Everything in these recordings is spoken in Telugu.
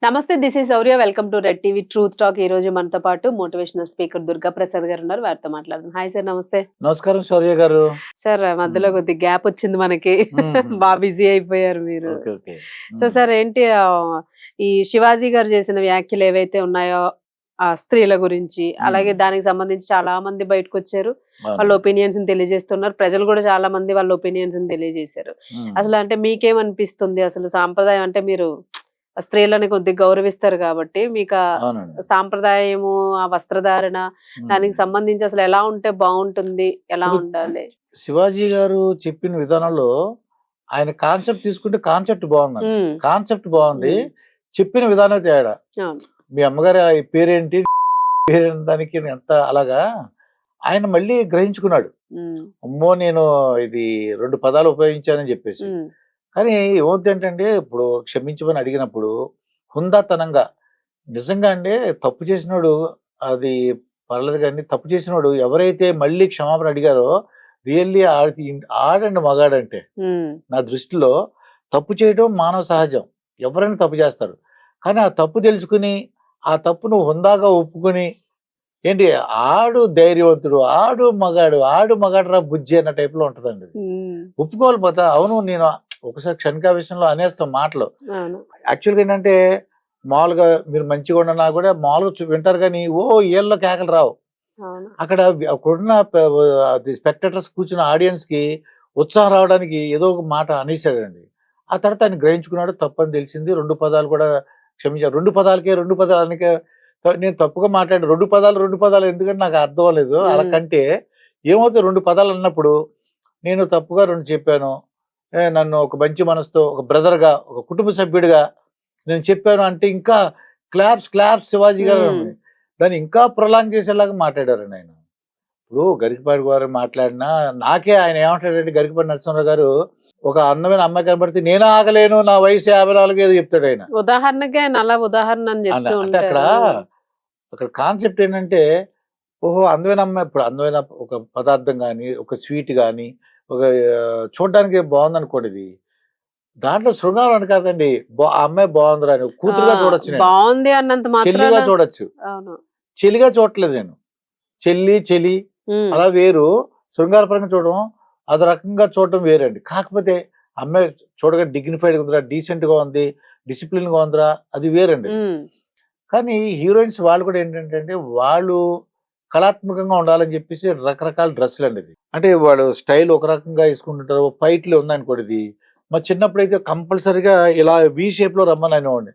నమస్తే, this is Shaurya. Welcome to red TV truth talk. ఈ రోజు మనతో పాటు మోటివేషనల్ స్పీకర్ దుర్గా ప్రసాద్ గారు ఉన్నారు. వారితో మాట్లాడదాం. హాయ్ సార్, నమస్తే. నమస్కారం శౌర్య గారు. సార్, మధ్యలో కొద్ది గ్యాప్ వచ్చింది మనకి. బాగా బిజీ అయిపోయారు మీరు. Okay, okay. సో సార్, ఏంటి ఈ శివాజీ గారు చేసిన వ్యాఖ్యలు ఏవైతే ఉన్నాయో ఆ స్త్రీల గురించి, అలాగే దానికి సంబంధించి చాలా మంది బయటకు వచ్చారు, వాళ్ళ ఒపీనియన్స్ తెలియజేస్తున్నారు. ప్రజలు కూడా చాలా మంది వాళ్ళ ఒపీనియన్స్ తెలియజేశారు. అసలు అంటే మీకేమనిపిస్తుంది? అసలు సాంప్రదాయం అంటే మీరు స్త్రీలని కొద్దిగా గౌరవిస్తారు కాబట్టి మీకు సాంప్రదాయము, ఆ వస్త్రధారణ, దానికి సంబంధించి అసలు ఎలా ఉంటే బాగుంటుంది, ఎలా ఉండాలి? శివాజీ గారు చెప్పిన విధానంలో ఆయన కాన్సెప్ట్ తీసుకుంటే కాన్సెప్ట్ బాగుంది, కాన్సెప్ట్ బాగుంది, చెప్పిన విధానం తేడా. మీ అమ్మగారి పేరేంటి, దానికి ఎంత అలాగా ఆయన మళ్ళీ గ్రహించుకున్నాడు. అమ్మో, నేను ఇది 2 పదాలు ఉపయోగించానని చెప్పేసి. కానీ ఏమవుతుందంటే, ఇప్పుడు క్షమించమని అడిగినప్పుడు హుందాతనంగా నిజంగా అండి తప్పు చేసినోడు అది పర్లేదు, కానీ తప్పు చేసినోడు ఎవరైతే మళ్ళీ క్షమాపణ అడిగారో రియల్లీ ఆడండి మగాడంటే. నా దృష్టిలో తప్పు చేయడం మానవ సహజం, ఎవరైనా తప్పు చేస్తారు. కానీ ఆ తప్పు తెలుసుకుని ఆ తప్పును హుందాగా ఒప్పుకొని, ఏంటి ఆడు ధైర్యవంతుడు, ఆడు మగాడు రా బుజ్జి అన్న టైప్ లో ఉంటదండి. ఒప్పుకోవాలి పోతా. అవును, నేను ఒకసారి క్షణిక విషయంలో అనేస్తాం మాటలు. యాక్చువల్గా ఏంటంటే, మామూలుగా మీరు మంచిగా ఉండనా కూడా మామూలుగా వింటారు, కానీ ఏళ్ళలో కేకలు రావు. అక్కడ అక్కడున్న స్పెక్టేటర్స్ కూర్చున్న ఆడియన్స్ కి ఉత్సాహం రావడానికి ఏదో ఒక మాట అనేసాడండి. ఆ తర్వాత ఆయన గ్రహించుకున్నాడు, తప్పని తెలిసింది. 2 పదాలు కూడా క్షమించారు. 2 పదాలకే 2 పదాలకే నేను తప్పుగా మాట్లాడి 2 పదాలు ఎందుకంటే నాకు అర్థం అవ్వలేదు. అలాకంటే ఏమవుతుంది, 2 పదాలు అన్నప్పుడు నేను తప్పుగా 2 చెప్పాను, నన్ను ఒక మంచి మనసుతో ఒక బ్రదర్గా, ఒక కుటుంబ సభ్యుడిగా నేను చెప్పాను అంటే ఇంకా క్లాప్స్ శివాజీ గారు దాన్ని ఇంకా ప్రొలాంగ్ చేసేలాగా మాట్లాడారండి ఆయన. ఇప్పుడు గరికపాటి గారు మాట్లాడినా నాకే ఆయన ఏమంటాడంటే, గరికపాటి నరసింహరావు గారు ఒక అందమైన అమ్మాయి కనబడితే నేను ఆగలేను, నా వయసు 54 ఏదో చెప్తాడు ఆయన. ఉదాహరణకే అలా ఉదాహరణ అంటే అక్కడ కాన్సెప్ట్ ఏంటంటే, ఓహో అందమైన అమ్మాయి, ఇప్పుడు అందమైన ఒక పదార్థం కానీ, ఒక స్వీట్ కానీ, ఒక చూడడానికి బాగుంది అనుకోండి, ఇది దాంట్లో శృంగారం అని కాదండి. ఆ అమ్మాయి బాగుందిరా అని కూతురుగా చూడొచ్చు, బాగుంది అన్నంత చెల్లిగా చూడొచ్చు. చెల్లిగా చూడట్లేదు నేను, చెల్లి అలా వేరు. శృంగారపరంగా చూడడం అది రకంగా చూడటం వేరండి. కాకపోతే అమ్మాయి చూడగా డిగ్నిఫైడ్గా ఉందిరా, డీసెంట్గా ఉంది, డిసిప్లిన్గా ఉందిరా, అది వేరండి. కానీ హీరోయిన్స్ వాళ్ళు కూడా ఏంటంటే, వాళ్ళు కళాత్మకంగా ఉండాలని చెప్పేసి రకరకాల డ్రెస్సులు అండి. ఇది అంటే వాళ్ళు స్టైల్ ఒక రకంగా వేసుకుంటుంటారు. ఫైట్లు ఉందనుకోండి, ఇది మా చిన్నప్పుడు అయితే కంపల్సరీగా ఇలా వి షేప్ లో రమ్మని అనేవాడిని.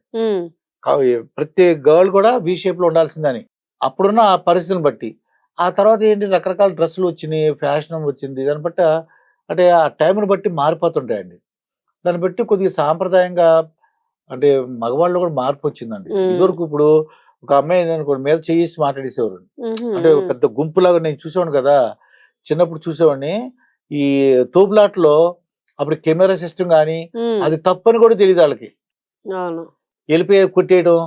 ప్రతి గర్ల్ కూడా వి షేప్ లో ఉండాల్సిందని అప్పుడున్న ఆ పరిస్థితిని బట్టి. ఆ తర్వాత ఏంటి, రకరకాల డ్రెస్సులు వచ్చినాయి, ఫ్యాషన్ వచ్చింది. దాన్ని బట్టి అంటే ఆ టైంని బట్టి మారిపోతుంటాయండి. దాన్ని బట్టి కొద్దిగా సాంప్రదాయంగా అంటే మగవాళ్ళు కూడా మార్పు వచ్చిందండి. ఇదివరకు ఇప్పుడు ఒక అమ్మాయి అనుకోండి మీద చేసి మాట్లాడేసేవారు. అంటే పెద్ద గుంపులాగా నేను చూసేవాడిని కదా, చిన్నప్పుడు చూసేవాడిని. ఈ తోపులాట్లో అప్పుడు కెమెరా సిస్టమ్ కానీ అది తప్పని కూడా తెలియదు వాళ్ళకి. వెళ్ళిపోయి కొట్టేయడం,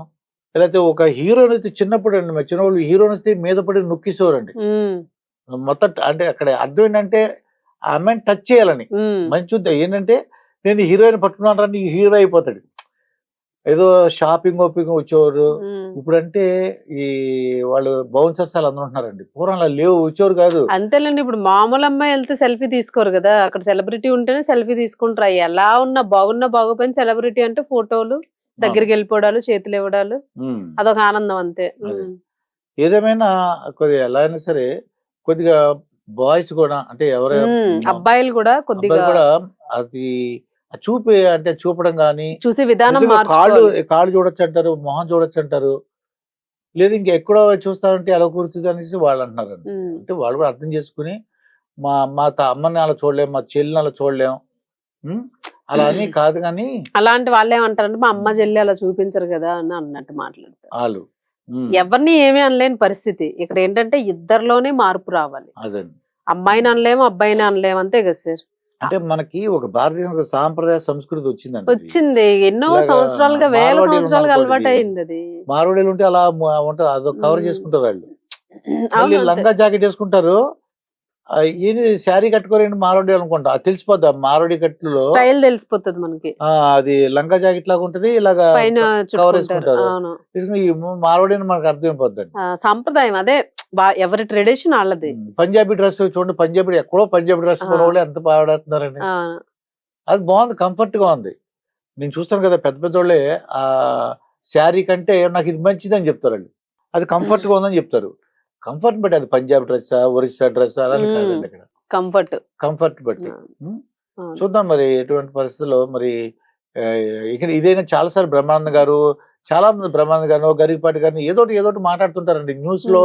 లేకపోతే ఒక హీరోయిన్ వస్తే చిన్నప్పుడు అండి, మా చిన్నవాళ్ళు హీరోయిన్ వస్తే మీద పడి నొక్కిసేవారండి మొత్తం. అంటే అక్కడ అర్థం ఏంటంటే ఆ అమ్మాయిని టచ్ చేయాలని. మంచి ఏంటంటే, నేను హీరోయిన్ పట్టుకున్నాను, హీరో అయిపోతాడు. ఏదో షాపింగ్ వచ్చేవారు. ఇప్పుడంటే ఈ వాళ్ళు బౌన్సర్స్ అలా అందరూ ఉంటున్నారండి. పూర్వం అలా లేవు, వచ్చేవారు కాదు. అంతేలేండి, ఇప్పుడు మామూలు అమ్మాయి వెళ్తే సెల్ఫీ తీసుకోరు కదా, అక్కడ సెలబ్రిటీ ఉంటేనే సెల్ఫీ తీసుకుంటారు. ఎలా ఉన్నా బాగున్నా బాగుపోయిన సెలబ్రిటీ అంటే ఫోటోలు, దగ్గరికి వెళ్ళిపోవడాలు, చేతులు ఇవ్వడాలు, అదొక ఆనందం అంతే. ఏదేమైనా కొద్దిగా ఎలా అయినా సరే కొద్దిగా బాయ్స్ కూడా, అంటే ఎవరైనా అబ్బాయిలు కూడా కొద్దిగా అది చూపి అంటే చూపడం కానీ, చూసే విధానం, కాళ్ళు చూడొచ్చు అంటారు, మొహం చూడొచ్చు అంటారు, లేదు ఇంకెక్కడో చూస్తారంటే ఎలా కూర్చుంది అనేసి వాళ్ళు అంటున్నారు. అంటే వాళ్ళు కూడా అర్థం చేసుకుని, మా అమ్మని అలా చూడలేం, మా చెల్లిని అలా చూడలేం అలా అని కాదు. కానీ అలాంటి వాళ్ళు ఏమంటారంటే, మా అమ్మ చెల్లి అలా చూపించరు కదా అని అన్నట్టు మాట్లాడతారు వాళ్ళు. ఎవరిని ఏమీ అనలేని పరిస్థితి ఇక్కడ. ఏంటంటే ఇద్దరిలోనే మార్పు రావాలి. అదండి, అమ్మాయిని అనలేము, అబ్బాయిని అనలేము, అంతే కదా సార్. అంటే మనకి ఒక భారతీయ సాంప్రదాయ సంస్కృతి వచ్చింది ఎన్నో సంవత్సరాలుగా, వేల సంవత్సరాలుగా అలవాటు అయింది. అది మారోడీలు ఉంటే అలా ఉంటది, అదొక కవర్ చేసుకుంటారు వాళ్ళు. లంగా జాకెట్ వేసుకుంటారు, ఈయన శారీ కట్టుకోరండి మారోడి అనుకుంటా, అది తెలిసిపోద్ది ఆ మారోడి కట్టులో. స్టైల్ తెలిసిపోతుంది మనకి. అది లంగా జాకెట్ లాగా ఉంటది, ఇలాగా పైన కవర్ చుట్టుకుంటారు. వేసుకుంటారు. అవును. ఈ మారోడి అని మనకు అర్థమైపోద్దండి. సంప్రదాయం అదే, ఎవరి ట్రెడిషన్ వాళ్ళది. పంజాబీ డ్రెస్ చూడండి, పంజాబీ ఎక్కడో పంజాబీ డ్రెస్ కొనవాళ్ళు ఎంత పాడేస్తున్నారండి. అవును. అది బాగుంది, కంఫర్ట్ గా ఉంది. నేను చూస్తాను కదా పెద్ద పెద్దోళ్ళే ఆ శారీ కంటే నాకు ఇది మంచిది అని చెప్తారండి, అది కంఫర్ట్ గా ఉందని చెప్తారు. కంఫర్ట్ బట్టి అది పంజాబ్ డ్రెస్, ఒరిస్సా డ్రెస్ అలా కాదండి, ఇక్కడ కంఫర్ట్ కంఫర్ట్ బట్టి. చూద్దాం మరి ఎటువంటి పరిస్థితుల్లో మరి ఇక్కడ ఇదైనా చాలాసార్లు బ్రహ్మానంద గారు, చాలా మంది బ్రహ్మానంద గారు, గరికపాటి గారిని ఏదోటి మాట్లాడుతుంటారండి, న్యూస్ లో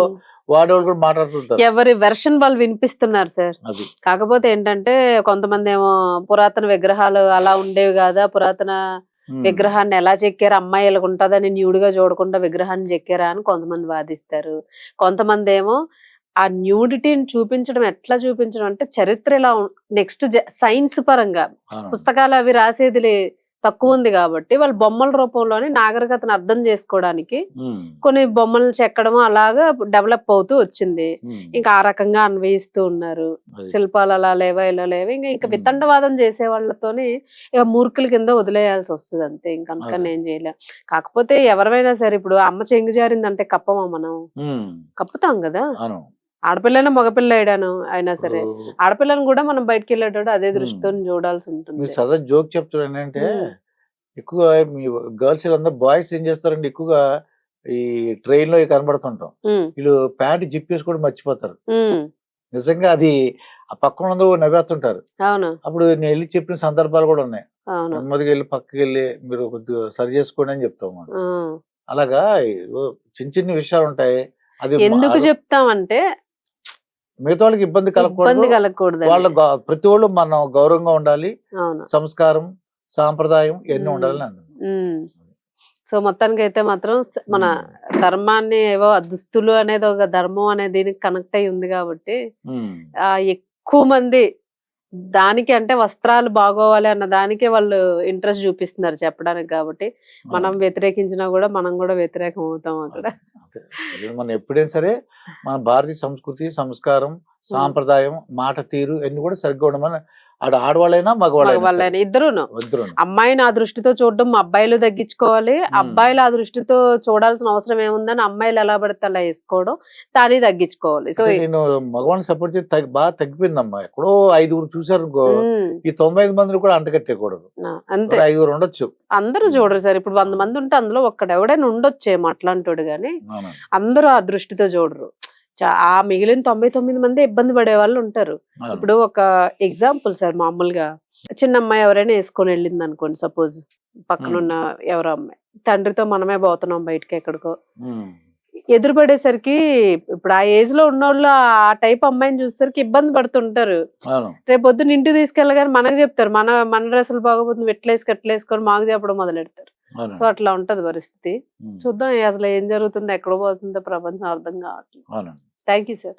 వాడేవాళ్ళు కూడా మాట్లాడుతుంటారు. ఎవరి వెర్షన్ వాళ్ళు వినిపిస్తున్నారు సార్. అది కాకపోతే ఏంటంటే కొంతమంది ఏమో పురాతన విగ్రహాలు అలా ఉండేవి కాదా, పురాతన విగ్రహాన్ని ఎలా చెక్కారు, అమ్మాయిలకు ఉంటుందని న్యూడ్గా చూడకుండా విగ్రహాన్ని చెక్కారా అని కొంతమంది వాదిస్తారు. కొంతమంది ఏమో ఆ న్యూడిటీని చూపించడం ఎట్లా చూపించడం అంటే చరిత్ర ఇలా నెక్స్ట్ సైన్స్ పరంగా పుస్తకాలు అవి రాసేది తక్కువ ఉంది కాబట్టి వాళ్ళు బొమ్మల రూపంలోనే నాగరికతను అర్థం చేసుకోవడానికి కొన్ని బొమ్మలు చెక్కడం అలాగా డెవలప్ అవుతూ వచ్చింది. ఇంకా ఆ రకంగా అన్వయిస్తూ ఉన్నారు. శిల్పాలు అలా లేవా ఇలా లేవా, ఇంకా వితండవాదం చేసే వాళ్ళతోని ఇక మూర్ఖుల కింద వదిలేయాల్సి వస్తుంది అంతే, ఇంకంతకన్నా ఏం చేయలేం. కాకపోతే ఎవరైనా సరే ఇప్పుడు అమ్మ చెంగు జారిందంటే కప్పమా మనం? కప్పుతాం కదా. ఆడపిల్లైనా మగపిల్ల అయ్యాను అయినా సరే ఆడపిల్లని కూడా మనం బయటకు వెళ్ళేటప్పుడు అదే దృష్టితో చూడాల్సి ఉంటుంది. సదా జోక్ చెప్తాడు ఏంటంటే, ఎక్కువ మీ గర్ల్స్ అందరూ బాయ్స్ ఏం చేస్తారంటే ఎక్కువగా ఈ ట్రైన్ లో కనబడుతుంటాం, వీళ్ళు ప్యాంట్ జిప్ వేసి కూడా మర్చిపోతారు. నిజంగా అది ఆ పక్కన నవ్వేస్తుంటారు. అప్పుడు నేను వెళ్ళి చెప్పిన సందర్భాలు కూడా ఉన్నాయి. నెమ్మదిగా వెళ్ళి పక్కకి వెళ్ళి మీరు కొద్దిగా సరి చేసుకోండి అని చెప్తాం. అలాగా చిన్న చిన్న విషయాలు ఉంటాయి. అది ఎందుకు చెప్తామంటే మిగతా వాళ్ళకి ఇబ్బంది కలగకూడదు, వాళ్ళ ప్రతి వాళ్ళు మనం గౌరవంగా ఉండాలి, సంస్కారం సాంప్రదాయం ఎన్ని ఉండాలని. సో మొత్తానికి అయితే మాత్రం మన ధర్మాన్ని ఏవో దుస్తులు అనేది ఒక ధర్మం అనే దీనికి కనెక్ట్ అయి ఉంది కాబట్టి ఎక్కువ మంది దానికి అంటే వస్త్రాలు బాగోవాలి అన్న దానికే వాళ్ళు ఇంట్రెస్ట్ చూపిస్తున్నారు చెప్పడానికి. కాబట్టి మనం వ్యతిరేకించినా కూడా మనం కూడా వ్యతిరేకం అవుతాం అక్కడ. మనం ఎప్పుడైనా సరే మన భారతీయ సంస్కృతి, సంస్కారం, సాంప్రదాయం, మాట తీరు అన్ని కూడా సరిగ్గా ఉండమని ఆడవాళ్ళైనా మగవాళ్ళైనా ఇద్దరును. అమ్మాయిని ఆ దృష్టితో చూడడం అబ్బాయిలు తగ్గించుకోవాలి, అబ్బాయిలు ఆ దృష్టితో చూడాల్సిన అవసరం ఏముందని అమ్మాయిలు ఎలా పడితే అలా వేసుకోవడం దాన్ని తగ్గించుకోవాలి. సో నేను మగవాళ్ళని సపోర్ట్ చేసి బాగా తగ్గిపోయిందమ్మా. ఎక్కడో 5 చూసారు, ఈ 95 మందిని కూడా అంటగట్టేయకూడదు, అంతే. 5 ఉండొచ్చు, అందరూ చూడరు సార్. ఇప్పుడు 100 మంది ఉంటే అందులో ఒక్కడెవడైనా ఉండొచ్చేమో అట్లాంటోడు గాని అందరూ ఆ దృష్టితో చూడరు. ఆ మిగిలిన 99 మంది ఇబ్బంది పడే వాళ్ళు ఉంటారు. ఇప్పుడు ఒక ఎగ్జాంపుల్ సార్, మామూలుగా చిన్న అమ్మాయి ఎవరైనా వేసుకొని వెళ్ళింది అనుకోండి, సపోజ్ పక్కనున్న ఎవరో అమ్మాయి, తండ్రితో మనమే పోతున్నాం బయటకి ఎక్కడికో, ఎదురుపడేసరికి ఇప్పుడు ఆ ఏజ్ లో ఉన్నోళ్ళు ఆ టైప్ అమ్మాయిని చూసేసరికి ఇబ్బంది పడుతుంటారు. రేపు పొద్దున్న ఇంటికి తీసుకెళ్ళగానే మనకు చెప్తారు, మన డ్రెస్సులు బాగోపోతుంది, ఎట్లేసుకొని మాకు చెప్పడం మొదలెడతారు. సో అట్లా ఉంటది పరిస్థితి. చూద్దాం అసలు ఏం జరుగుతుందో, ఎక్కడ పోతుందో ప్రపంచం అర్థం కావట్లేదు. Thank you sir.